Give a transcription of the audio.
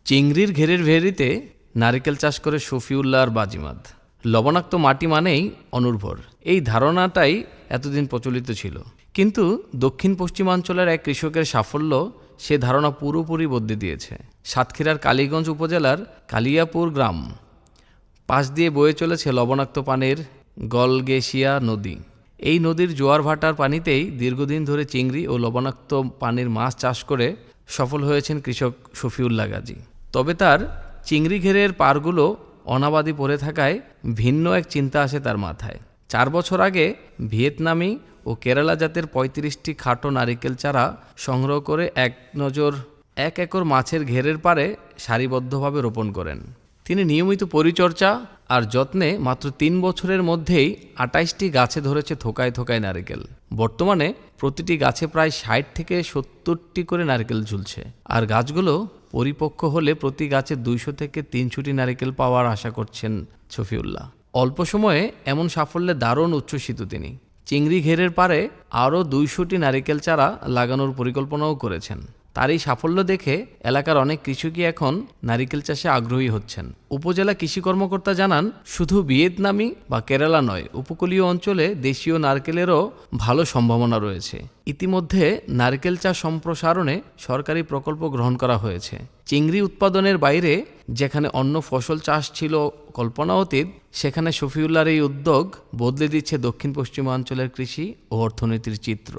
চিংড়ির ঘেরের ভেরিতে নারিকেল চাষ করে শফিউল্লাহ আর বাজিমাদ। লবণাক্ত মাটি মানেই অনুর্বর, এই ধারণাটাই এতদিন প্রচলিত ছিল। কিন্তু দক্ষিণ পশ্চিমাঞ্চলের এক কৃষকের সাফল্য সে ধারণা পুরোপুরি বদলে দিয়েছে। সাতক্ষীরার কালীগঞ্জ উপজেলার কালিয়াপুর গ্রাম পাশ দিয়ে বয়ে চলেছে লবণাক্ত পানির গলগেশিয়া নদী। এই নদীর জোয়ার ভাটার পানিতেই দীর্ঘদিন ধরে চিংড়ি ও লবণাক্ত পানির মাছ চাষ করে সফল হয়েছেন কৃষক শফিউল্লাহ গাজী। তবে তার চিংড়ি ঘেরের পাড়গুলো অনাবাদি পড়ে থাকায় ভিন্ন এক চিন্তা আসে তার মাথায়। 4 বছর আগে ভিয়েতনামি ও কেরালা জাতের 35টি খাটো নারিকেল চারা সংগ্রহ করে 1 একর মাছের ঘেরের পাড়ে সারিবদ্ধভাবে রোপণ করেন। তিনি নিয়মিত পরিচর্যা আর যত্নে মাত্র 3 বছরের মধ্যেই 28টি গাছে ধরেছে থোকায় থোকায় নারিকেল। বর্তমানে প্রতিটি গাছে প্রায় 60 থেকে 70টি করে নারিকেল ঝুলছে, আর গাছগুলো পরিপক্ক হলে প্রতি গাছে 200 থেকে 300টি নারিকেল পাওয়ার আশা করছেন শফিউল্লাহ। অল্প সময়ে এমন সাফল্যে দারুণ উচ্ছ্বসিত তিনি। চিংড়ি ঘেরের পাড়ে আরও 200টি নারিকেল চারা লাগানোর পরিকল্পনাও করেছেন। তার এই সাফল্য দেখে এলাকার অনেক কৃষকই এখন নারিকেল চাষে আগ্রহী হচ্ছেন। উপজেলা কৃষি কর্মকর্তা জানান, শুধু ভিয়েতনামি বা কেরালা নয়, উপকূলীয় অঞ্চলে দেশীয় নারকেলেরও ভালো সম্ভাবনা রয়েছে। ইতিমধ্যে নারকেল চাষ সম্প্রসারণে সরকারি প্রকল্প গ্রহণ করা হয়েছে। চিংড়ি উৎপাদনের বাইরে যেখানে অন্য ফসল চাষ ছিল কল্পনা অতীত, সেখানে শফিউল্লাহর এই উদ্যোগ বদলে দিচ্ছে দক্ষিণ পশ্চিমাঞ্চলের কৃষি ও অর্থনীতির চিত্র।